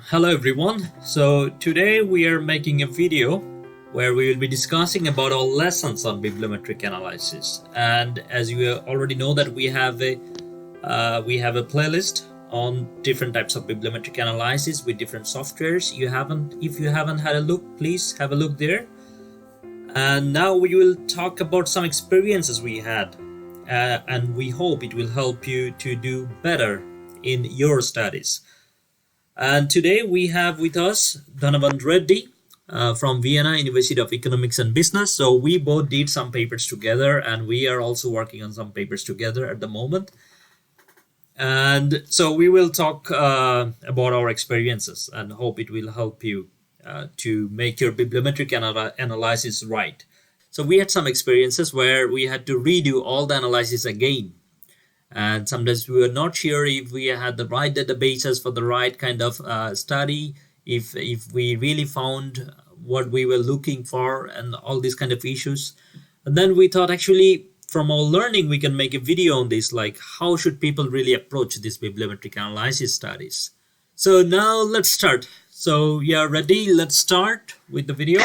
Hello everyone. So today we are making a video where we will be discussing about our lessons on bibliometric analysis. And as you already know that we have a playlist on different types of bibliometric analysis with different softwares. If you haven't had a look, please have a look there. And now we will talk about some experiences we had, and we hope it will help you to do better in your studies. And today we have with us Dhanvant Reddy from Vienna University of Economics and Business. So we both did some papers together, and we are also working on some papers together at the moment. And so we will talk about our experiences and hope it will help you to make your bibliometric analysis right. So we had some experiences where we had to redo all the analysis again. And sometimes we were not sure if we had the right databases for the right kind of study, if we really found what we were looking for, and all these kind of issues. And then we thought, actually, from our learning, we can make a video on this, like how should people really approach these bibliometric analysis studies. So now let's start. So yeah, ready? Let's start with the video.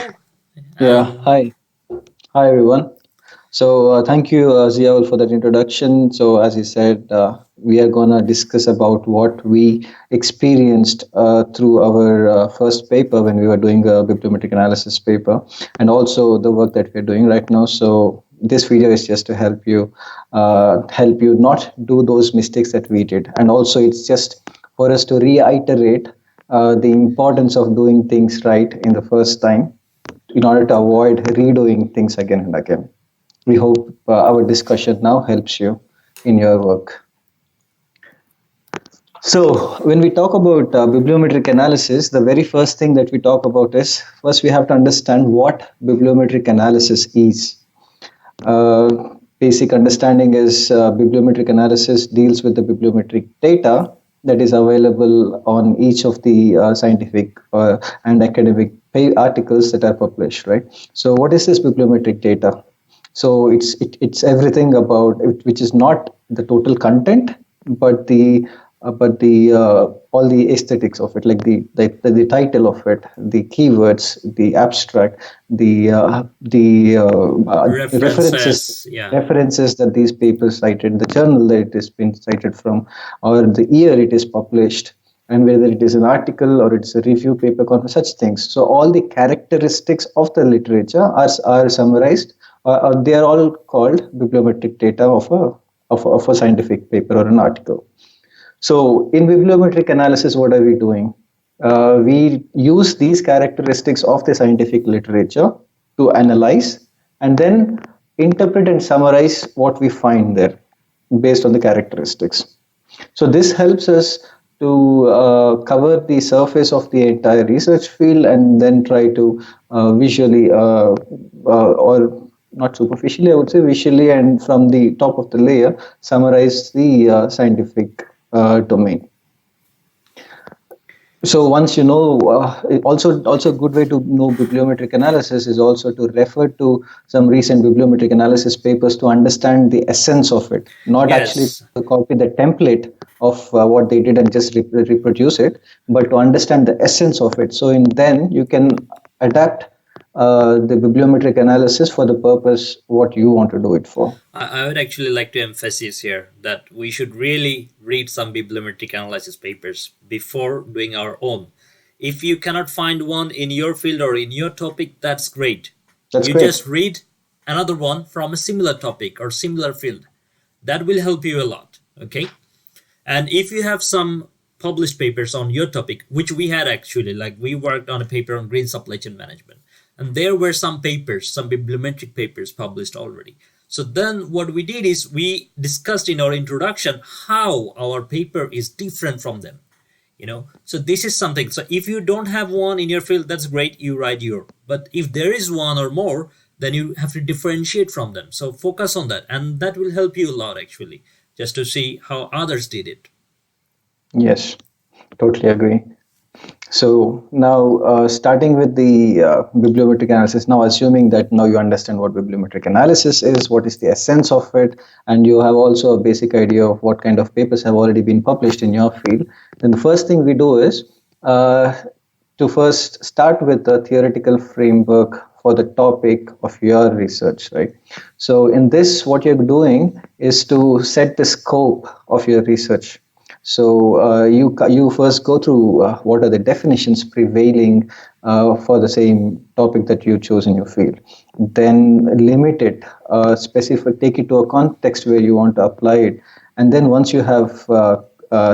Yeah, hi. Hi, everyone. So thank you, Ziaul, for that introduction. So as you said, we are going to discuss about what we experienced through our first paper when we were doing a bibliometric analysis paper, and also the work that we're doing right now. So this video is just to help you not do those mistakes that we did, and also it's just for us to reiterate the importance of doing things right in the first time in order to avoid redoing things again and again. We hope our discussion now helps you in your work. So, when we talk about bibliometric analysis, the very first thing that we talk about is first we have to understand what bibliometric analysis is. Basic understanding is bibliometric analysis deals with the bibliometric data that is available on each of the scientific and academic articles that are published, right? So, what is this bibliometric data? So it's everything about it, which is not the total content, but the all the aesthetics of it, like the title of it, the keywords, the abstract, the references Yeah. references that these papers cited, the journal that it has been cited from, or the year it is published, and whether it is an article or it's a review paper, such things. So all the characteristics of the literature are summarized. They are all called bibliometric data of a scientific paper or an article. So in bibliometric analysis, what are we doing? We use these characteristics of the scientific literature to analyze and then interpret and summarize what we find there based on the characteristics. So this helps us to cover the surface of the entire research field and then try to visually or not superficially, I would say visually, and from the top of the layer, summarize the scientific domain. So once you know, also a good way to know bibliometric analysis is also to refer to some recent bibliometric analysis papers to understand the essence of it, not actually to copy the template of what they did and just reproduce it, but to understand the essence of it. So then you can adapt the bibliometric analysis for the purpose what you want to do it for. I would actually like to emphasize here that we should really read some bibliometric analysis papers before doing our own. If you cannot find one in your field or in your topic, that's great. You just read another one from a similar topic or similar field. That will help you a lot, okay? And if you have some published papers on your topic, which we had actually, like we worked on a paper on green supply chain management, and there were some papers, some bibliometric papers published already. So then what we did is we discussed in our introduction how our paper is different from them. So this is something. So if you don't have one in your field, that's great, you write your. But if there is one or more, then you have to differentiate from them. So focus on that, and that will help you a lot actually, just to see how others did it. Yes, totally agree. So now starting with the bibliometric analysis, now assuming that now you understand what bibliometric analysis is, what is the essence of it, and you have also a basic idea of what kind of papers have already been published in your field, then the first thing we do is uh, to first start with a theoretical framework for the topic of your research, right? So in this, what you're doing is to set the scope of your research. So you first go through what are the definitions prevailing for the same topic that you chose in your field. Then limit it, specific, take it to a context where you want to apply it, and then once you have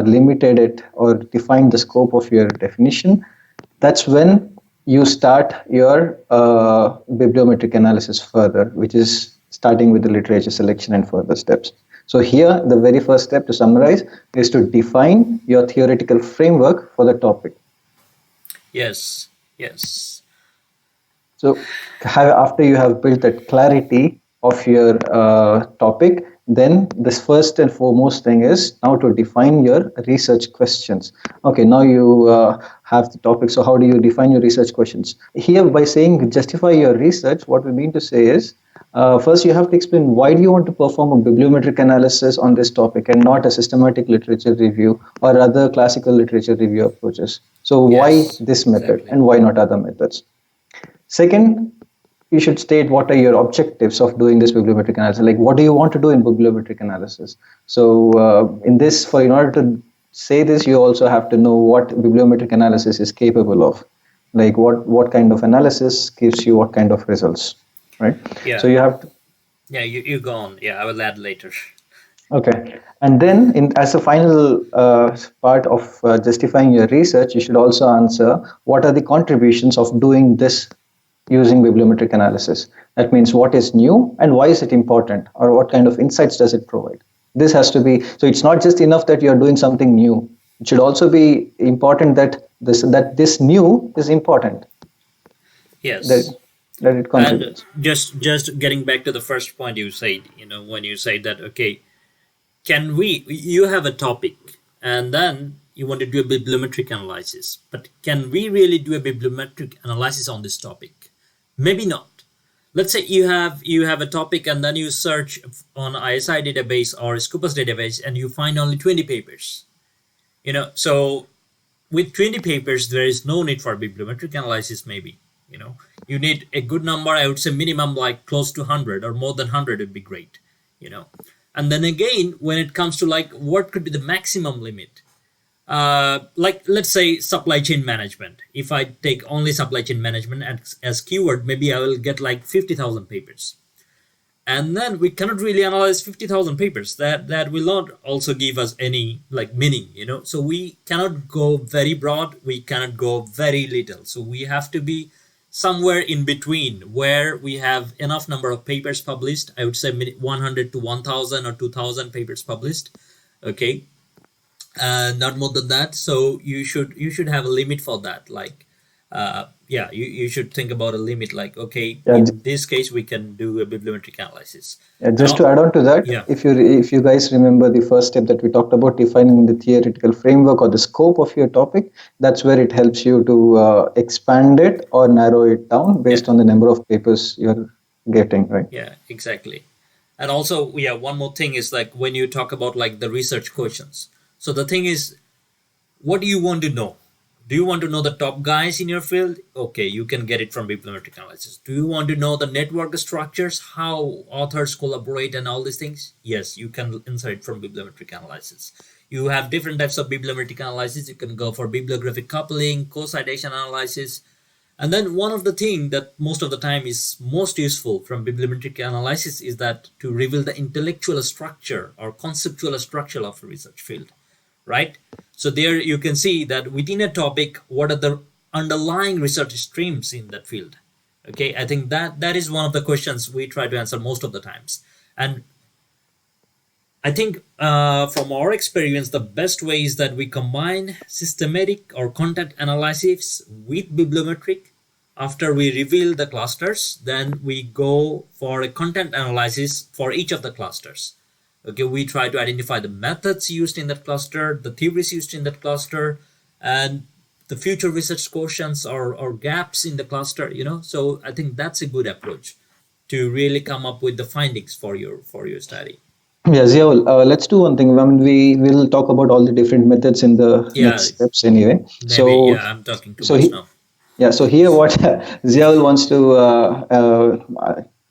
limited it or defined the scope of your definition, that's when you start your bibliometric analysis further, which is starting with the literature selection and further steps. So here, the very first step to summarize is to define your theoretical framework for the topic. Yes, yes. So after you have built that clarity of your topic, then this first and foremost thing is now to define your research questions. Okay, now you have the topic. So how do you define your research questions? Here, by saying justify your research, what we mean to say is first you have to explain why do you want to perform a bibliometric analysis on this topic and not a systematic literature review or other classical literature review approaches. So why Yes, this method exactly. and why not other methods? Second, you should state what are your objectives of doing this bibliometric analysis. Like, what do you want to do in bibliometric analysis? So, in this, for in order to say this, you also have to know what bibliometric analysis is capable of. Like, what kind of analysis gives you what kind of results, right? So Yeah, you have to, yeah. You go on. Yeah, I will add later. okay, and then as a final part of justifying your research, you should also answer what are the contributions of doing this using bibliometric analysis. That means what is new and why is it important, or what kind of insights does it provide. This has to be, so it's not just enough that you're doing something new. It should also be important that this new is important, that Yes. that it And contributes. just getting back to the first point you said, when you say that, okay, can we, you have a topic and then you want to do a bibliometric analysis, but can we really do a bibliometric analysis on this topic? Maybe not. Let's say you have a topic and then you search on ISI database or Scopus database and you find only 20 papers. So with 20 papers, there is no need for bibliometric analysis, maybe. You need a good number, I would say minimum like close to 100 or more than 100 would be great. you know and then again, when it comes to like what could be the maximum limit, like let's say supply chain management. If I take only supply chain management as keyword, maybe I will get like 50,000 papers, and then we cannot really analyze 50,000 papers. That will not also give us any like meaning. So we cannot go very broad, we cannot go very little, so we have to be somewhere in between, where we have enough number of papers published. I would say 100 to 1,000 or 2,000 papers published. Okay, not more than that. So you should have a limit for that. Like, yeah, you should think about a limit. Like, okay, Yeah, in this case, we can do a bibliometric analysis. yeah, And just to add on to that, yeah, if you guys remember the first step that we talked about, defining the theoretical framework or the scope of your topic, that's where it helps you to expand it or narrow it down yeah, based on the number of papers you're getting, right? yeah, exactly. And also, yeah, one more thing is like when you talk about like the research questions. So the thing is, what do you want to know? Do you want to know the top guys in your field? Okay, you can get it from bibliometric analysis. Do you want to know the network structures, how authors collaborate and all these things? Yes, you can insert from bibliometric analysis. You have different types of bibliometric analysis. You can go for bibliographic coupling, co-citation analysis. And then one of the thing that most of the time is most useful from bibliometric analysis is that to reveal the intellectual structure or conceptual structure of a research field, right? So there you can see that within a topic, what are the underlying research streams in that field? Okay, I think that is one of the questions we try to answer most of the times. And I think from our experience, the best way is that we combine systematic or content analysis with bibliometric. After we reveal the clusters, then we go for a content analysis for each of the clusters. Okay, we try to identify the methods used in that cluster, the theories used in that cluster, and the future research questions or gaps in the cluster. So I think that's a good approach to really come up with the findings for your study. Yeah, Ziaul, let's do one thing. I mean, we will talk about all the different methods in the Yeah, next steps anyway. maybe. So, Yeah, I'm talking too so much he, now. yeah, so here what Ziaul wants to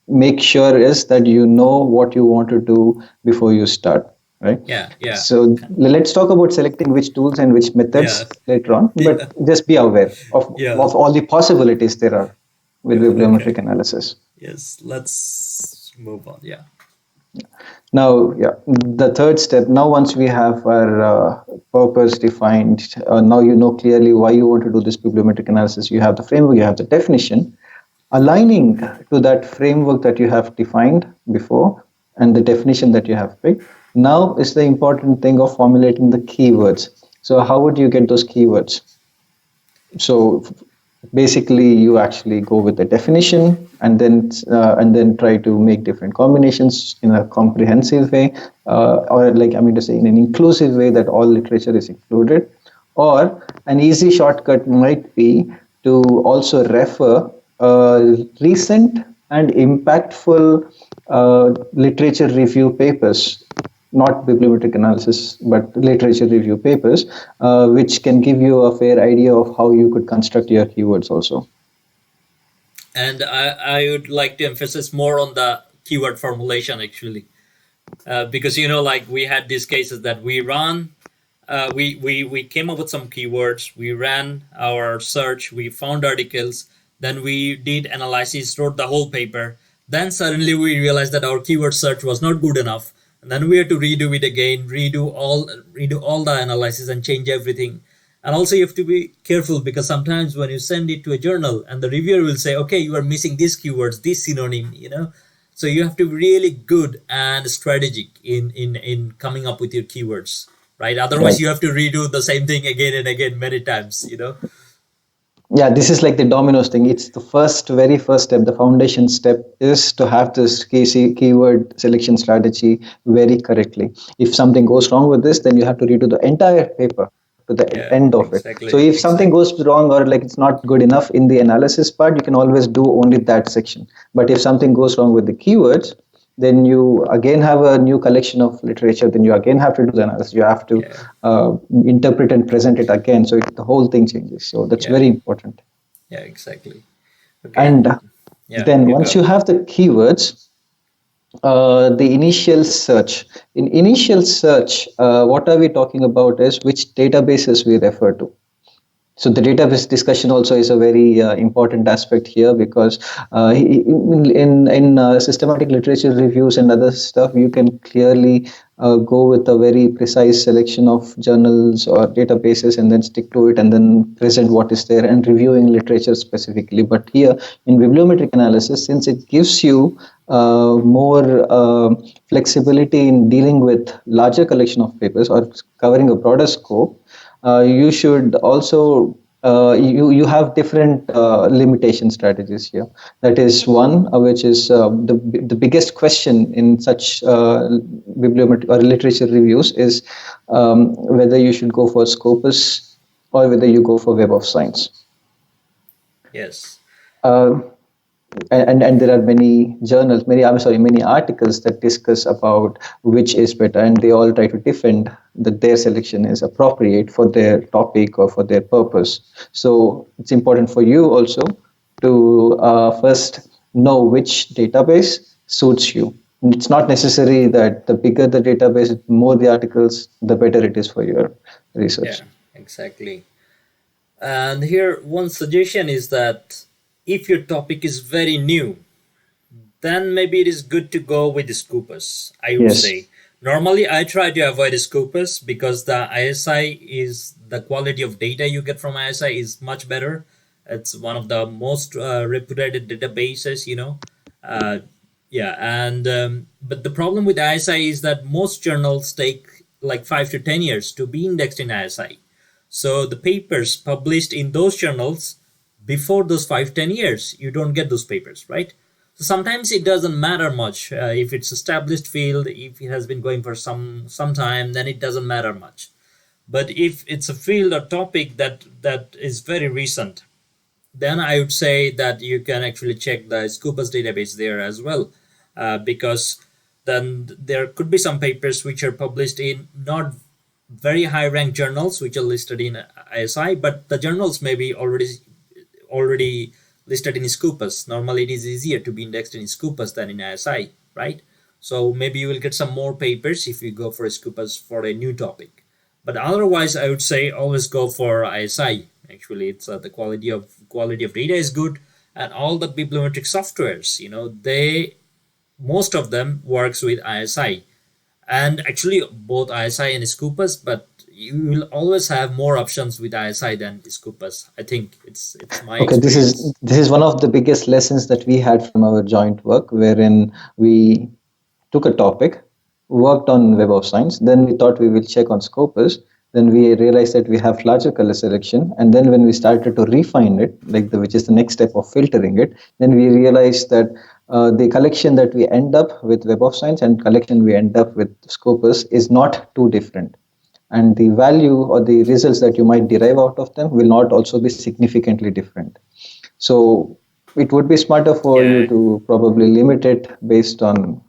make sure is that you know what you want to do before you start, right? Yeah, yeah, So let's talk about selecting which tools and which yeah, methods later on, but yeah, just be aware yeah, of all the possibilities there are with yeah. Okay. bibliometric analysis. Yes, let's move on. Yeah, Now, yeah, the third step. Now, once we have our purpose defined, now you know clearly why you want to do this bibliometric analysis. You have the framework, you have the definition. Aligning to that framework that you have defined before and the definition that you have picked. Now is the important thing of formulating the keywords. So, how would you get those keywords? So basically you actually go with the definition and then try to make different combinations in a comprehensive way, or like I mean to say in an inclusive way that all literature is included. Or an easy shortcut might be to also refer recent and impactful literature review papers, not bibliometric analysis, but literature review papers, which can give you a fair idea of how you could construct your keywords also. and I would like to emphasize more on the keyword formulation actually, because like we had these cases that we run. We came up with some keywords. We ran our search. We found articles. Then we did analysis, wrote the whole paper. Then suddenly we realized that our keyword search was not good enough, and then we had to redo it again, redo all the analysis and change everything. And also you have to be careful because sometimes when you send it to a journal and the reviewer will say, okay, you are missing these keywords, this synonym. So you have to be really good and strategic in coming up with your keywords, right? Right. Otherwise, you have to redo the same thing again and again many times. Yeah, this is like the dominoes thing. It's the very first step. The foundation step is to have this keyword selection strategy very correctly. If something goes wrong with this, then you have to redo the entire paper to the Yeah, end of it. So exactly, if something exactly. goes wrong or like it's not good enough in the analysis part, you can always do only that section. But if something goes wrong with the keywords, then you again have a new collection of literature. Then you again have to do the analysis. You have to Yeah, interpret and present it again. So the whole thing changes. So that's yeah, very important. yeah, exactly. Okay. And Yeah, then you once go. you have the keywords, the initial search. In initial search, what are we talking about is which databases we refer to. So the database discussion also is a very important aspect here because in systematic literature reviews and other stuff, you can clearly go with a very precise selection of journals or databases and then stick to it and then present what is there and reviewing literature specifically. But here in bibliometric analysis, since it gives you more flexibility in dealing with larger collection of papers or covering a broader scope, you should also you have different limitation strategies here. That is one which is the biggest question in such bibliometric or literature reviews is whether you should go for Scopus or whether you go for Web of Science. Yes. Uh, and there are many journals, many articles that discuss about which is better, and they all try to defend that their selection is appropriate for their topic or for their purpose. So it's important for you also to first know which database suits you. It's not necessary that the bigger the database, the more the articles, the better it is for your Yeah, research. exactly. And here, one suggestion is that if your topic is very new, then maybe it is good to go with the Scopus, I would Yes. say. Normally, I try to avoid Scopus because the quality of data you get from ISI is much better. It's one of the most reputed databases. Uh, yeah, and but the problem with ISI is that most journals take like 5 to 10 years to be indexed in ISI. So the papers published in those journals before those 5 10 years, you don't get those papers, right? So sometimes it doesn't matter much if it's established field. If it has been going for some time, then it doesn't matter much. But if it's a field or topic that is very recent, then I would say that you can actually check the Scopus database there as well, because then there could be some papers which are published in not very high ranked journals which are listed in ISI, but the journals may be already listed in Scopus. Normally it is easier to be indexed in Scopus than in ISI, right? So maybe you will get some more papers if you go for Scopus for a new topic. But otherwise, I would say always go for ISI. Actually, it's the quality of data is good, and all the bibliometric softwares, most of them works with ISI, and actually both ISI and Scopus. But you will always have more options with ISI than Scopus. I think it's my Okay, experience. this is one of the biggest lessons that we had from our joint work, wherein we took a topic, worked on Web of Science, then we thought we will check on Scopus, then we realized that we have larger color selection, and then when we started to refine it, which is the next step of filtering it, then we realized that the collection that we end up with Web of Science and collection we end up with Scopus is not too different, and the value or the results that you might derive out of them will not also be significantly different. So it would be smarter for you to probably limit it based on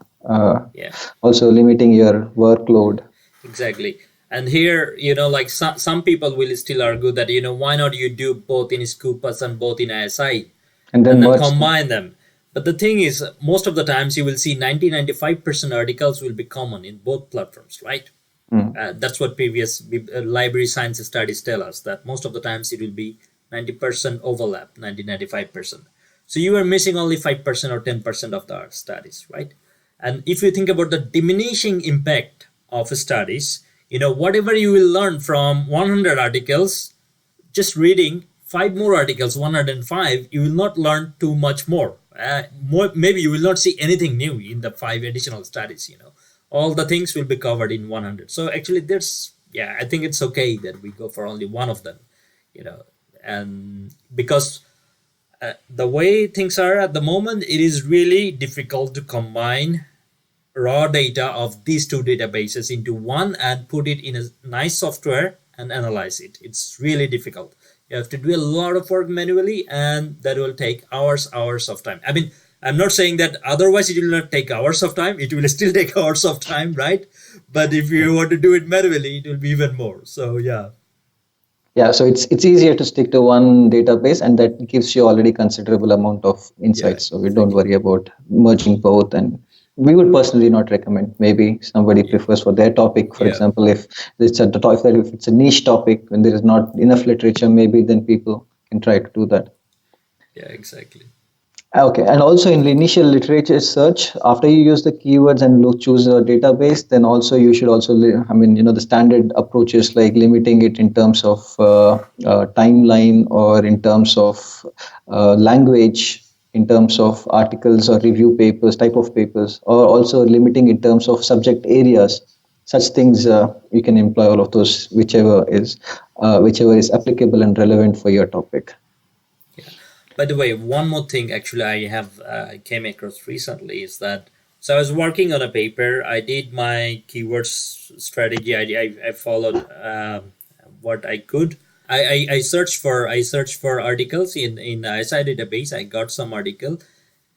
also limiting your workload. Exactly. And here, like some people will still argue that, why not you do both in Scopus and both in ISI and then combine them. But the thing is, most of the times you will see 95% articles will be common in both platforms, right? That's what previous library science studies tell us, that most of the times it will be 90% overlap, 95%. So you are missing only 5% or 10% of the studies, right? And if you think about the diminishing impact of studies, whatever you will learn from 100 articles, just reading 5 more articles, 105, you will not learn too much more. Maybe you will not see anything new in the 5 additional studies, all the things will be covered in 100. So actually I think it's okay that we go for only one of them, and because the way things are at the moment, it is really difficult to combine raw data of these two databases into one and put it in a nice software and analyze it. It's really difficult. You have to do a lot of work manually, and that will take hours of time. I mean, I'm not saying that otherwise it will not take hours of time. It will still take hours of time, right? But if you want to do it manually, it will be even more. So yeah. Yeah, so it's easier to stick to one database, and that gives you already considerable amount of insights. So we don't worry about merging both, and we would personally not recommend. Maybe somebody prefers for their topic, for example, if it's a niche topic when there is not enough literature, maybe then people can try to do that. Yeah, exactly. Okay, and also in the initial literature search, after you use the keywords and choose a database, then also you should also, the standard approaches like limiting it in terms of timeline or in terms of language, in terms of articles or review papers, type of papers, or also limiting in terms of subject areas. Such things you can employ all of those, whichever is applicable and relevant for your topic. By the way, one more thing actually I came across recently is that, so I was working on a paper. I did my keywords strategy. I followed what I could. I searched for articles in the ISI database. I got some article,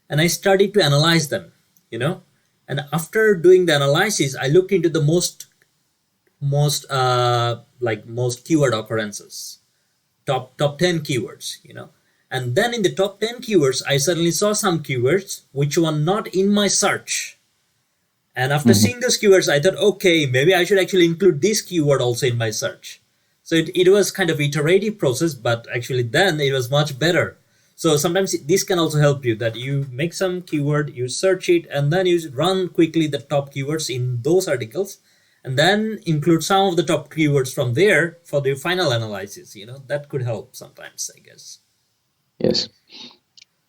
and I started to analyze them. And after doing the analysis, I looked into the most keyword occurrences, top 10 keywords. And then in the top 10 keywords, I suddenly saw some keywords which were not in my search. And after seeing those keywords, I thought, okay, maybe I should actually include this keyword also in my search. So it was kind of iterative process, but actually then it was much better. So sometimes this can also help you, that you make some keyword, you search it, and then you run quickly the top keywords in those articles, and then include some of the top keywords from there for the final analysis. That could help sometimes, I guess. Yes,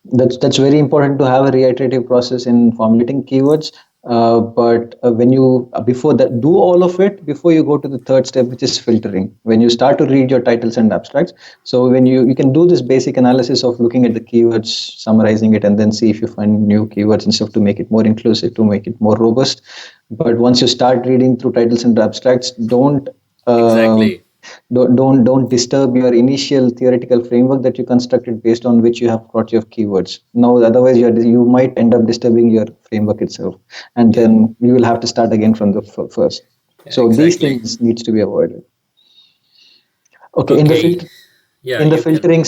that's very important to have a reiterative process in formulating keywords. But when you before that do all of it before you go to the third step, which is filtering. When you start to read your titles and abstracts, so when you can do this basic analysis of looking at the keywords, summarizing it, and then see if you find new keywords and stuff to make it more inclusive, to make it more robust. But once you start reading through titles and abstracts, don't Exactly. Don't disturb your initial theoretical framework that you constructed based on which you have got your keywords. Now, otherwise you might end up disturbing your framework itself, and Yeah, then you will have to start again from the first. yeah, So these exactly. things needs to be avoided. Okay, Okay, yeah, in the you can. filtering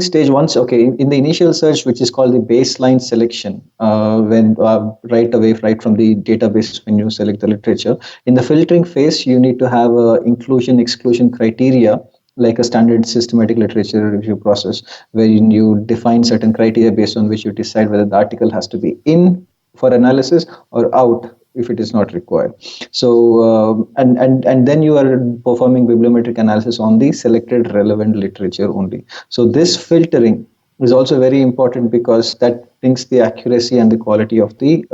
stage, once, okay, in the initial search, which is called the baseline selection, when right from the database when you select the literature, in the filtering phase you need to have a inclusion exclusion criteria, like a standard systematic literature review process, where you define certain criteria based on which you decide whether the article has to be in for analysis or out if it is not required. So and then you are performing bibliometric analysis on the selected relevant literature only. So this filtering is also very important because that brings the accuracy and the quality of the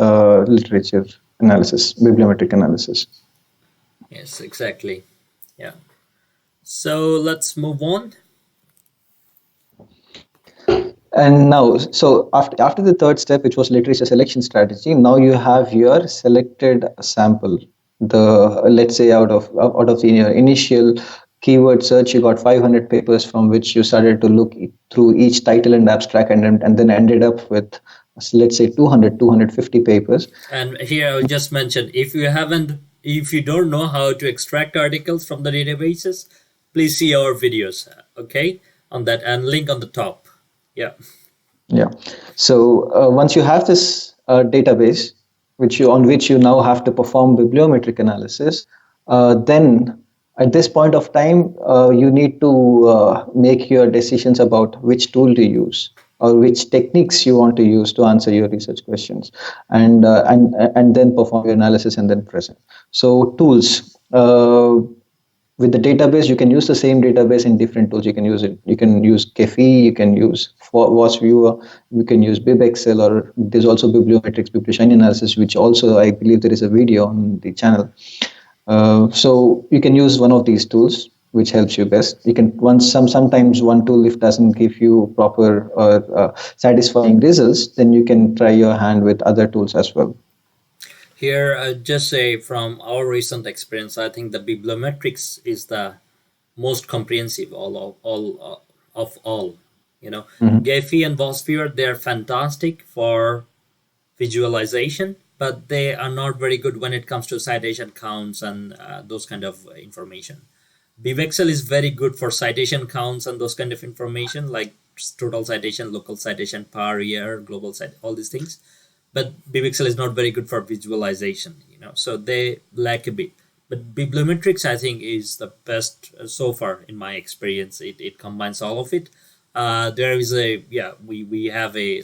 literature analysis, bibliometric analysis. Yes, exactly. Yeah. So let's move on. And now, so after the third step, which was literature selection strategy, now you have your selected sample. The let's say out of the initial keyword search, you got 500 papers from which you started to look through each title and abstract, and then ended up with, let's say, 250 papers. And here I'll just mention, if you don't know how to extract articles from the databases, please see our videos, okay, on that, and link on the top. Yeah. Yeah. So once you have this database, which you now have to perform bibliometric analysis, then at this point of time, you need to make your decisions about which tool to use or which techniques you want to use to answer your research questions, and then perform your analysis and then present. So tools. With the database, you can use the same database in different tools. You can use Gephi, you can use Was Viewer, you can use BibExcel, or there's also Bibliometrics, Biblioshiny analysis, which also I believe there is a video on the channel. So you can use one of these tools, which helps you best. You can sometimes one tool, if doesn't give you proper or satisfying results, then you can try your hand with other tools as well. Here, just say from our recent experience, I think the Bibliometrics is the most comprehensive of all. You know, Mhm. Gephi and Vosphere, they're fantastic for visualization, but they are not very good when it comes to citation counts and those kind of information. BibExcel is very good for citation counts and those kind of information, like total citation, local citation per year, global citation, all these things. But BibExcel is not very good for visualization, so they lack a bit. But Bibliometrics, I think, is the best so far in my experience. It combines all of it. There is we have a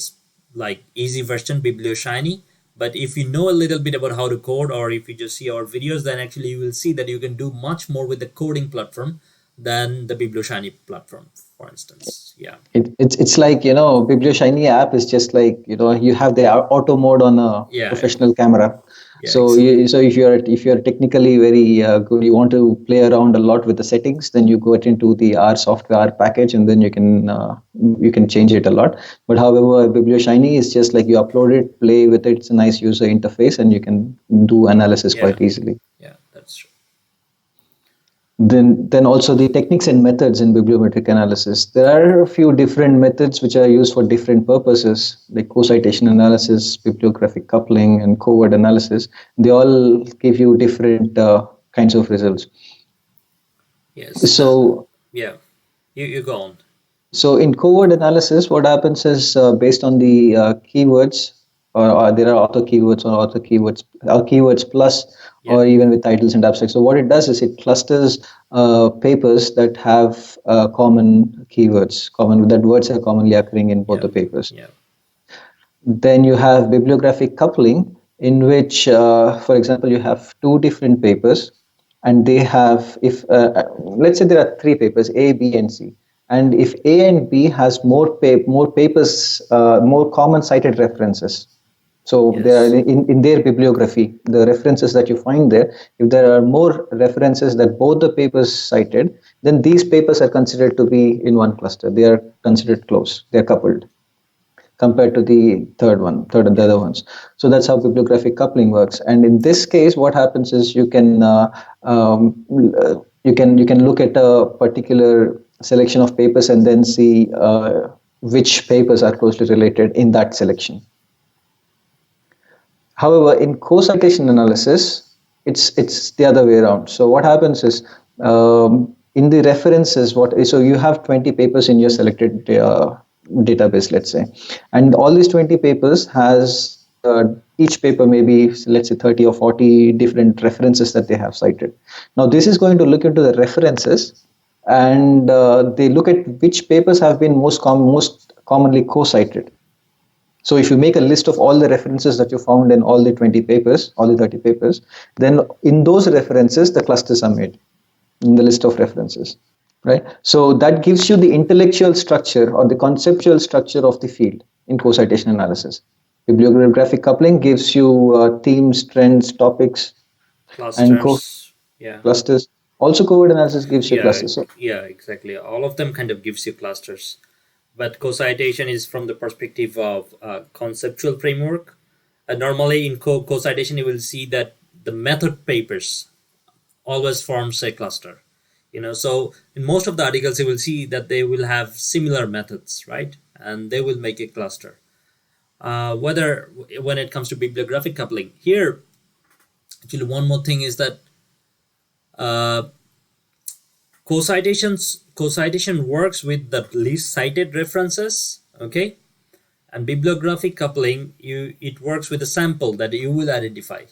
like easy version, Biblioshiny. But if you know a little bit about how to code, or if you just see our videos, then actually you will see that you can do much more with the coding platform than the Biblioshiny platform, for instance. Yeah. It's like, Biblioshiny app is just like, you have the auto mode on a Yeah. professional camera. Yeah. So if you're technically very good, you want to play around a lot with the settings, then you go into the R software R package, and then you can change it a lot. But however, Biblioshiny is just like you upload it, play with it. It's a nice user interface, and you can do analysis Yeah. quite easily. Yeah. That's true. Then also the techniques and methods in bibliometric analysis. There are a few different methods which are used for different purposes, like co-citation analysis, bibliographic coupling, and covert analysis. They all give you different kinds of results. Yes. So Yeah. You go on. So in covert analysis, what happens is based on the keywords, or there are author keywords or keywords plus, Yeah. or even with titles and abstracts. So what it does is it clusters papers that have common keywords, common that words are commonly occurring in both Yeah. the papers. Yeah. Then you have bibliographic coupling, in which, for example, you have two different papers, and they have, if let's say there are three papers, A, B, and C, and if A and B has more papers, more common cited references. So they are Yes. in their bibliography, the references that you find there. If there are more references that both the papers cited, then these papers are considered to be in one cluster. They are considered close. They are coupled compared to the third and the Yeah. other ones. So that's how bibliographic coupling works. And in this case, what happens is you can you can look at a particular selection of papers and then see which papers are closely related in that selection. However, in co-citation analysis, it's the other way around. So what happens is, in the references, so you have 20 papers in your selected database, let's say, and all these 20 papers has each paper maybe, let's say, 30 or 40 different references that they have cited. Now this is going to look into the references, and they look at which papers have been most commonly co-cited. So if you make a list of all the references that you found in all the 20 papers, all the 30 papers, then in those references, the clusters are made in the list of references, right? So that gives you the intellectual structure or the conceptual structure of the field in co-citation analysis. Bibliographic coupling gives you themes, trends, topics, and Clusters. Yeah. clusters. Also, covert analysis gives you clusters. So, Yeah, exactly. All of them kind of gives you clusters. But co-citation is from the perspective of conceptual framework. Normally in co-citation, you will see that the method papers always forms a cluster. So in most of the articles, you will see that they will have similar methods, right? And they will make a cluster. Whether when it comes to bibliographic coupling, here, actually, one more thing is that uh, co-citation works with the least cited references, okay, and bibliographic coupling, it works with a sample that you will identify,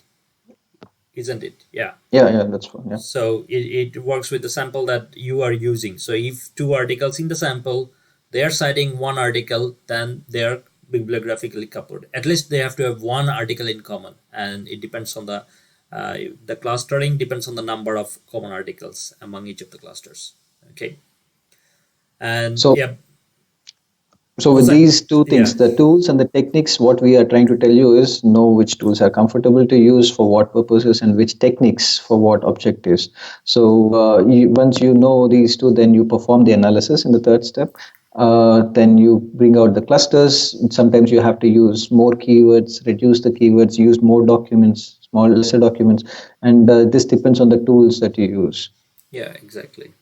isn't it? Yeah. yeah, that's fine. Yeah. So it works with the sample that you are using. So if two articles in the sample, they are citing one article, then they are bibliographically coupled. At least they have to have one article in common, and it depends on the clustering depends on the number of common articles among each of the clusters. Okay. And So yeah. So with these two things, the tools and the techniques, what we are trying to tell you is know which tools are comfortable to use for what purposes and which techniques for what objectives. So once you know these two, then you perform the analysis in the third step. Then you bring out the clusters. Sometimes you have to use more keywords, reduce the keywords, use more documents, lesser documents, and this depends on the tools that you use. Yeah, exactly.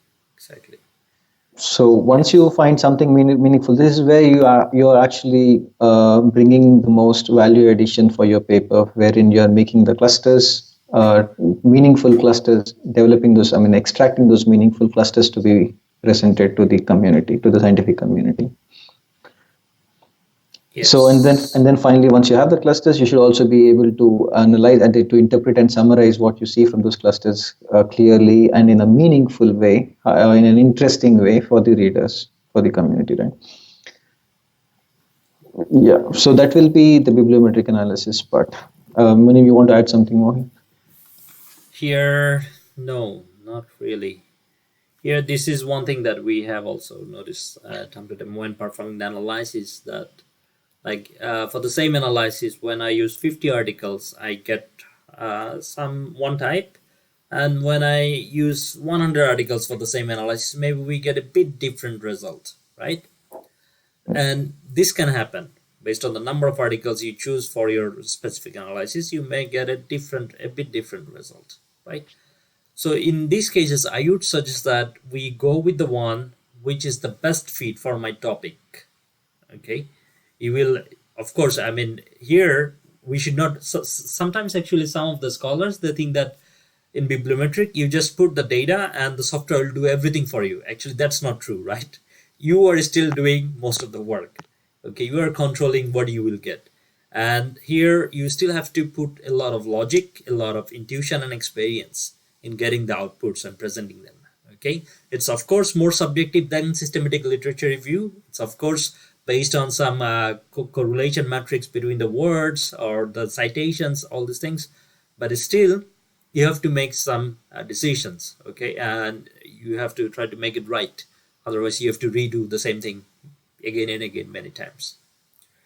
So once you find something meaningful, this is where you're actually bringing the most value addition for your paper, wherein you're making the clusters meaningful clusters, developing those, extracting those meaningful clusters to be presented to the community, to the scientific community. Yes. So and then finally, once you have the clusters, you should also be able to analyze and to interpret and summarize what you see from those clusters clearly and in a meaningful way, in an interesting way for the readers, for the community, right? Yeah. So that will be the bibliometric analysis part. Munim, you want to add something more? Here, no, not really. Here, this is one thing that we have also noticed time to time when performing the analysis, that for the same analysis, when I use 50 articles, I get some one type, and when I use 100 articles for the same analysis, maybe we get a bit different result, right? And this can happen based on the number of articles you choose for your specific analysis. You may get a bit different result, right? So in these cases, I would suggest that we go with the one which is the best fit for my topic. Okay, you will, of course, here we should not. Sometimes actually some of the scholars, they think that in bibliometric you just put the data and the software will do everything for you. Actually, that's not true, right? You are still doing most of the work. Okay, you are controlling what you will get, and here you still have to put a lot of logic, a lot of intuition and experience in getting the outputs and presenting them. Okay, it's of course more subjective than systematic literature review. It's of course based on some correlation matrix between the words or the citations, all these things, but still you have to make some decisions. Okay, and you have to try to make it right, otherwise you have to redo the same thing again and again many times.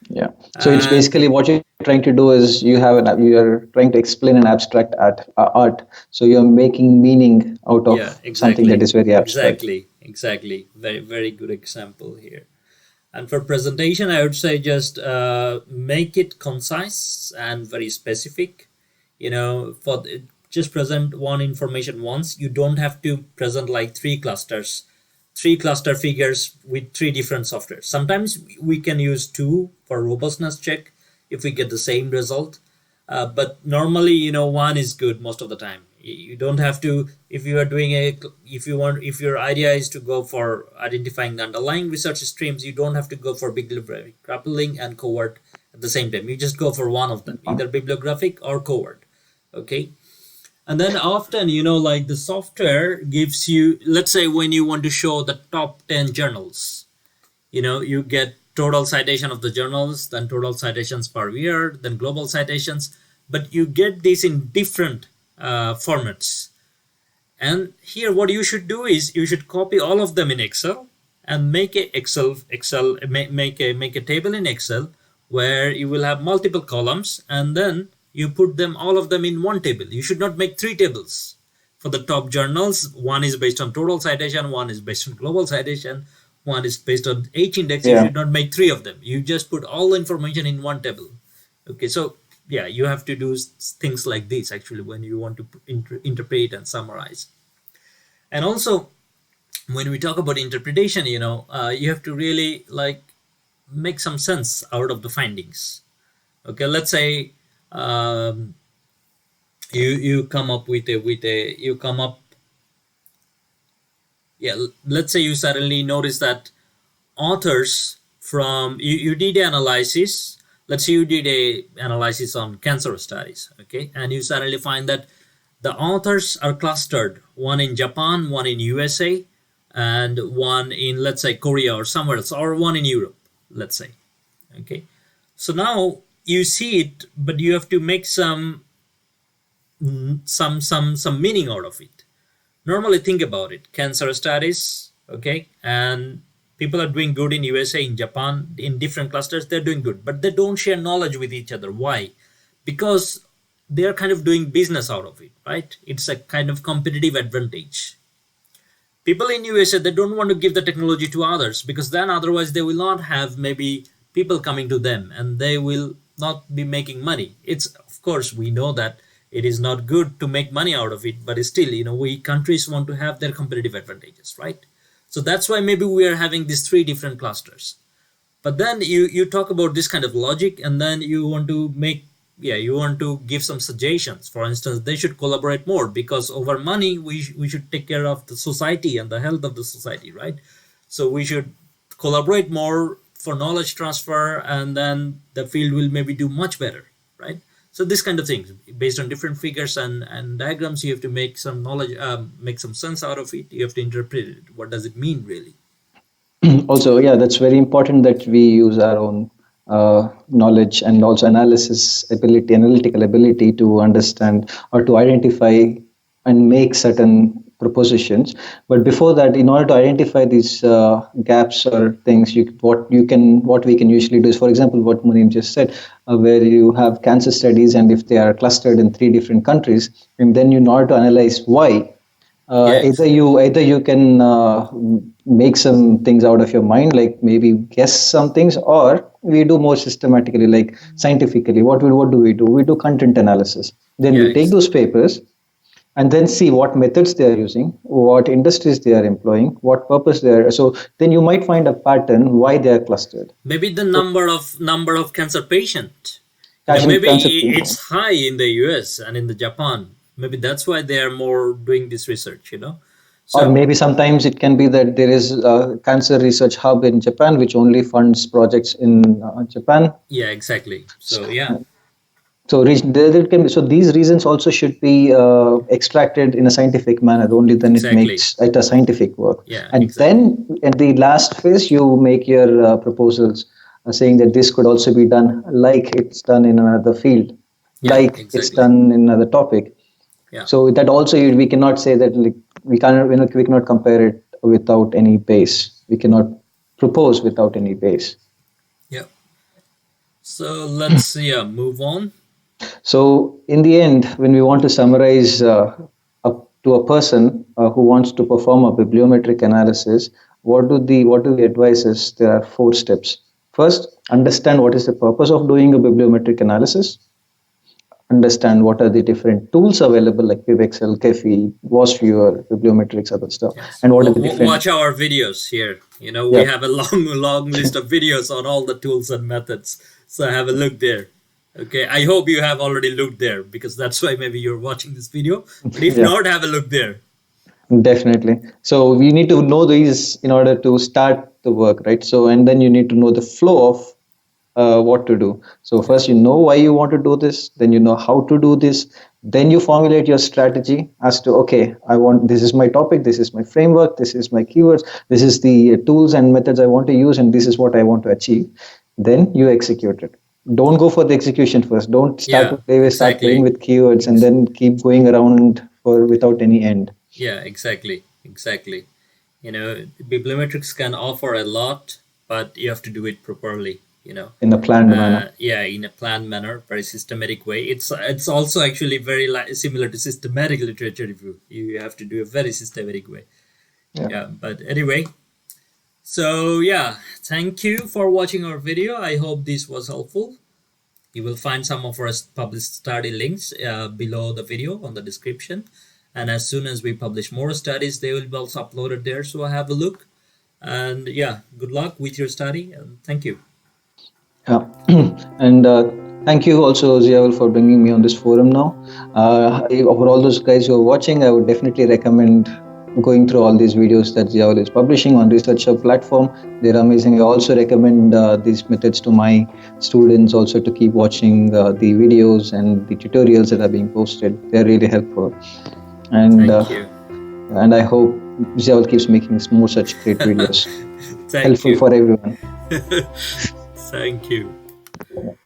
Yeah. So it's basically what you're trying to do is you are trying to explain an abstract art. So you're making meaning out of something that is very abstract. Exactly. Very, very good example here. And for presentation, I would say just make it concise and very specific. just present one information once. You don't have to present like three cluster figures with three different softwares. Sometimes we can use two for robustness check if we get the same result. But normally, one is good most of the time. You don't have to, if you are doing if your idea is to go for identifying the underlying research streams, you don't have to go for bibliographic, grappling, and cohort at the same time. You just go for one of them, either bibliographic or cohort. Okay. And then often, like the software gives you, let's say when you want to show the top 10 journals, you get total citation of the journals, then total citations per year, then global citations, but you get this in different formats. And here what you should do is you should copy all of them in Excel and make a make a table in Excel where you will have multiple columns, and then you put them all of them in one table. You should not make three tables for the top journals. One is based on total citation, one is based on global citation, one is based on H index. You should not make three of them. You just put all the information in one table. Okay, so yeah, you have to do things like this actually when you want to interpret and summarize. And also, when we talk about interpretation, you have to really like make some sense out of the findings. Okay, let's say you come up let's say you suddenly notice that authors from you did analysis. Let's say you did a analysis on cancer studies, okay, and you suddenly find that the authors are clustered, one in Japan, one in USA, and one in, let's say, Korea or somewhere else, or one in Europe, let's say. Okay, so now you see it, but you have to make some meaning out of it. Normally, think about it: cancer studies, okay, and people are doing good in USA, in Japan, in different clusters. They're doing good, but they don't share knowledge with each other. Why? Because they're kind of doing business out of it, right? It's a kind of competitive advantage. People in USA, they don't want to give the technology to others, because then otherwise they will not have maybe people coming to them, and they will not be making money. It's, of course, we know that it is not good to make money out of it, but still, we countries want to have their competitive advantages, right? So that's why maybe we are having these three different clusters. But then you talk about this kind of logic, and then you want to give some suggestions. For instance, they should collaborate more, because over money, we should take care of the society and the health of the society, right? So we should collaborate more for knowledge transfer, and then the field will maybe do much better, right? So this kind of things, based on different figures and diagrams, you have to make some knowledge, make some sense out of it. You have to interpret it. What does it mean, really? Also, yeah, that's very important that we use our own knowledge and also analytical ability to understand or to identify and make certain propositions. But before that, in order to identify these gaps or things, what we can usually do is, for example, what Munim just said, where you have cancer studies, and if they are clustered in three different countries, and then in order to analyze why, either you can make some things out of your mind, like maybe guess some things, or we do more systematically, like scientifically. What do we do? We do content analysis. Then we take those papers and then see what methods they are using, what industries they are employing, what purpose they are. So then you might find a pattern why they are clustered. Maybe the number of cancer patients. Maybe it's high in the US and in the Japan. Maybe that's why they are more doing this research, So, or maybe sometimes it can be that there is a cancer research hub in Japan which only funds projects in Japan. Yeah, exactly. So yeah. So there can be, so these reasons also should be extracted in a scientific manner. Only then it makes it a scientific work. Yeah, and then at the last phase, you make your proposals saying that this could also be done like it's done in another field, it's done in another topic. Yeah. So that also we cannot say that we cannot compare it without any base. We cannot propose without any base. Yeah. So let's move on. So in the end, when we want to summarize to a person who wants to perform a bibliometric analysis, what do we advise is there are 4 steps. First, understand what is the purpose of doing a bibliometric analysis. understand what are the different tools available like PibExcel, Kefi, Was Viewer, Bibliometrics, other stuff, Yes. and what are the different. Watch our videos here. We Yeah, have a long list of videos on all the tools and methods. So have a look there. Okay. I hope you have already looked there because that's why maybe you're watching this video. But if yeah. not, have a look there. Definitely. So we need to know these in order to start the work, right? So, and then you need to know the flow of what to do. So first you know why you want to do this, then you know how to do this, then you formulate your strategy as to, okay, I want, this is my topic, this is my framework, this is my keywords, this is the tools and methods I want to use, and this is what I want to achieve. Then you execute it. Don't go for the execution first. Don't start Yeah, to play with, start playing with keywords and then keep going around for without any end. Yeah, exactly. Bibliometrics can offer a lot, but you have to do it properly. In a planned manner. Yeah, in a planned manner, very systematic way. It's also actually very similar to systematic literature review. You have to do a very systematic way. Yeah, but anyway, so yeah, thank you for watching our video. I hope this was helpful. You will find some of our published study links below the video on the description. And as soon as we publish more studies, they will be also uploaded there. So have a look. And yeah, good luck with your study. And thank you. Yeah, and thank you also, Ziaul, for bringing me on this forum now. For all those guys who are watching, I would definitely recommend going through all these videos that Ziaul is publishing on ResearchHUB platform. They're amazing. I also recommend these methods to my students also to keep watching the videos and the tutorials that are being posted. They're really helpful. And thank you. And I hope Ziaul keeps making more such great videos. Thank helpful you. for everyone. Thank you.